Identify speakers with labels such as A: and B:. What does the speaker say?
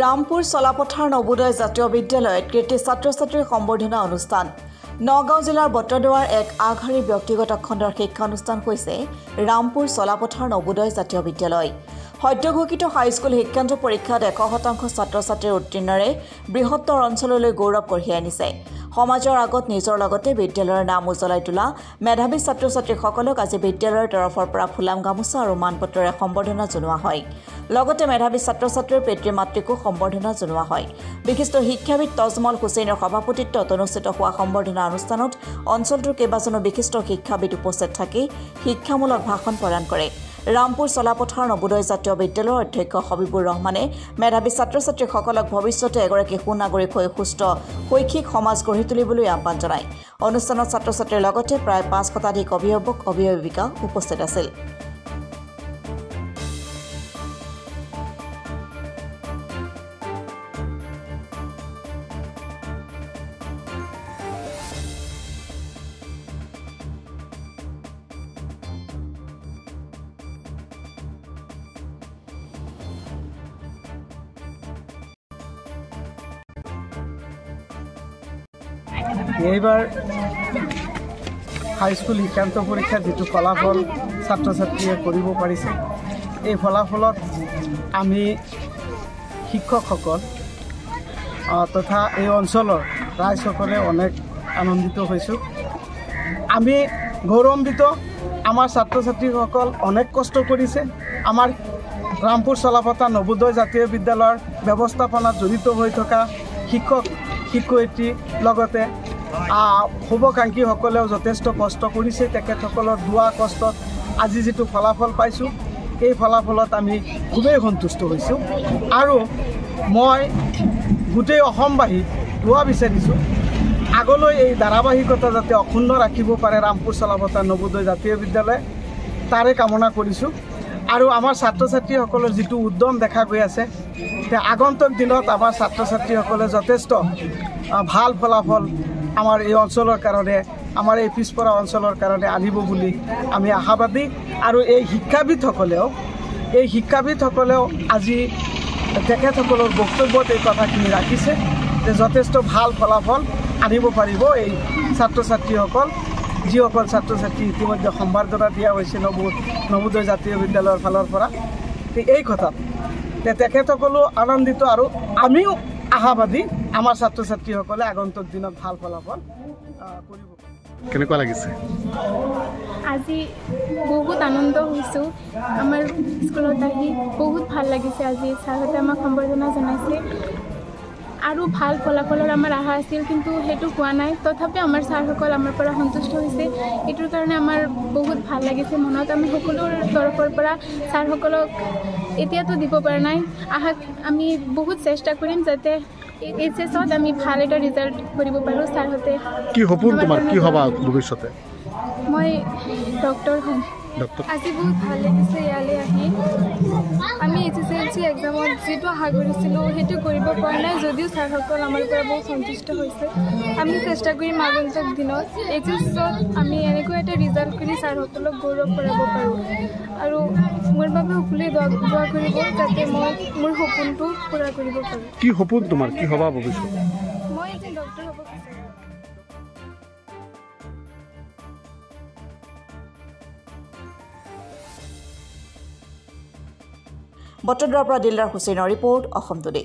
A: ৰামপুৰ চলাপথাৰ নবোদয় জাতীয় বিদ্যালয়ত কৃতি ছাত্ৰ-ছাত্ৰীৰ সম্বৰ্ধনা অনুষ্ঠান। নগাঁও জিলাৰ বটদ্ৰৱাৰ এক আগশাৰী ব্যক্তিগত খণ্ডৰ শিক্ষানুষ্ঠান হৈছে ৰামপুৰ চলাপথাৰ নবোদয় জাতীয় বিদ্যালয়। সদ্যঘোষিত হাইস্কুল শিক্ষান্ত পৰীক্ষাত 100% ছাত্ৰ-ছাত্ৰীৰ উত্তীৰ্ণৰে বৃহত্তৰ অঞ্চললৈ গৌৰৱ কঢ়িয়াই আনিছে। সমাজৰ আগত নিজৰ লগতে বিদ্যালয়ৰ নাম উজ্বলাই তোলা মেধাৱী ছাত্ৰ-ছাত্ৰীসকলক আজি বিদ্যালয়ৰ তৰফৰ পৰা ফুলাম গামোচা আৰু মানপত্ৰৰে সম্বৰ্ধনা জনোৱা হয়। লগতে মেধাৱী ছাত্ৰ-ছাত্ৰীৰ পিতৃ-মাতৃকো সম্বৰ্ধনা জনোৱা হয়। বিশিষ্ট শিক্ষাবিদ তজমল হুছেইনৰ সভাপতিত্বত অনুষ্ঠিত হোৱা সম্বৰ্ধনা অনুষ্ঠানত অঞ্চলটোৰ কেইবাজনো বিশিষ্ট শিক্ষাবিদ উপস্থিত থাকি শিক্ষামূলক ভাষণ প্ৰদান কৰে। ৰামপুৰ চলাপথাৰ নবোদয় জাতীয় বিদ্যালয়ৰ অধ্যক্ষ হবিবুৰ ৰহমানে মেধাৱী ছাত্ৰ-ছাত্ৰীসকলক ভৱিষ্যতে এগৰাকী সুনাগৰিক হৈ সুস্থ শৈক্ষিক সমাজ গঢ়ি তুলিবলৈ আহ্বান জনায়। অনুষ্ঠানত ছাত্ৰ-ছাত্ৰীৰ লগতে প্ৰায় 5 শতাধিক অভিভাৱক অভিভাৱিকা উপস্থিত আছিল।
B: এইবাৰ হাইস্কুল শিক্ষান্ত পৰীক্ষাৰ যিটো ফলাফল ছাত্ৰ ছাত্ৰীয়ে কৰিব পাৰিছে, এই ফলাফলত আমি শিক্ষকসকল তথা এই অঞ্চলৰ ৰাইজসকলে অনেক আনন্দিত হৈছোঁ। আমি গৌৰৱান্বিত। আমাৰ ছাত্ৰ ছাত্ৰীসকল অনেক কষ্ট কৰিছে। আমাৰ ৰামপুৰ চলাপথাৰ নবোদয় জাতীয় বিদ্যালয়ৰ ব্যৱস্থাপনাত জড়িত হৈ থকা শিক্ষক শিক্ষয়িত্ৰী লগতে শুভাকাংক্ষীসকলেও যথেষ্ট কষ্ট কৰিছে। তেখেতসকলৰ দুৱা কষ্টত আজি যিটো ফলাফল পাইছোঁ, এই ফলাফলত আমি খুবেই সন্তুষ্ট হৈছোঁ। আৰু মই গোটেই অসমবাসীক দুৱা বিচাৰিছোঁ, আগলৈ এই ধাৰাবাহিকতা যাতে অক্ষুণ্ণ ৰাখিব পাৰে ৰামপুৰ চলাপথাৰ নবোদয় জাতীয় বিদ্যালয়, তাৰে কামনা কৰিছোঁ। আৰু আমাৰ ছাত্ৰ ছাত্ৰীসকলৰ যিটো উদ্যম দেখা গৈ আছে, আগন্তুক দিনত আমাৰ ছাত্ৰ ছাত্ৰীসকলে যথেষ্ট ভাল ফলাফল আমাৰ এই অঞ্চলৰ কাৰণে, আমাৰ এই পিছপৰা অঞ্চলৰ কাৰণে আনিব বুলি আমি আশাবাদী। আৰু এই শিক্ষাবিদসকলেও আজি তেখেতসকলৰ বক্তব্যত এই কথাখিনি ৰাখিছে যে যথেষ্ট ভাল ফলাফল আনিব পাৰিব এই ছাত্ৰ ছাত্ৰীসকল, যিসকল ছাত্ৰ ছাত্ৰী ইতিমধ্যে সম্বৰ্ধনা দিয়া হৈছে নবোদয় জাতীয় বিদ্যালয়ৰ ফালৰ পৰা। এই কথাত তেখেতসকলো আনন্দিত আৰু আমিও আশাবাদী আমাৰ ছাত্ৰ ছাত্ৰীসকলে আগন্তুক দিনত ভাল ফলাফল কৰিব।
C: কেনেকুৱা লাগিছে?
D: আজি বহুত আনন্দ হৈছোঁ। আমাৰ স্কুলত আহি বহুত ভাল লাগিছে। আজি ছাৰহঁতে আমাক সম্বৰ্ধনা জনাইছে আৰু ভাল ফলাফলৰ আমাৰ আশা আছিল, কিন্তু সেইটো হোৱা নাই। তথাপি আমাৰ ছাৰসকল আমাৰ পৰা সন্তুষ্ট হৈছে। এইটোৰ কাৰণে আমাৰ বহুত ভাল লাগিছে মনত। আমি সকলোৰ তৰফৰ পৰা ছাৰসকলক এতিয়াতো দিব পৰা নাই, আমি বহুত চেষ্টা কৰিম যাতে এইচএছত আমি ভাল এটা ৰিজাল্ট কৰিব পাৰোঁ। ছাৰহঁতে
C: কি সপোন তোমাৰ, কি হ'বা ভৱিষ্যতে?
D: মই ডক্টৰ হ'ম। আজি বহুত ভাল লাগিছে ইয়ালৈ আহি। আমি HSLC এক্সামত যিটো আশা কৰিছিলোঁ সেইটো কৰিব পৰা নাই, যদিও ছাৰসকল আমাৰ পৰা বহুত সন্তুষ্ট হৈছে। আমি চেষ্টা কৰিম আগন্তুক দিনত HSত আমি এনেকুৱা এটা ৰিজাল্ট কৰি ছাৰসকলক গৌৰৱ কৰাব পাৰোঁ। আৰু মোৰ বাবে সকলোৱে দোৱা কৰিব যাতে মই মোৰ সপোনটো পূৰা কৰিব পাৰোঁ।
C: কি সপোন তোমাৰ, কি হ'বা ভৱিষ্যতে?
D: মই এজন ডক্টৰ হ'ব বিচাৰোঁ।
A: বটদ্ৰৱাৰ পৰা দিলদাৰ হুছেইনৰ ৰিপৰ্ট, অসম টুডে।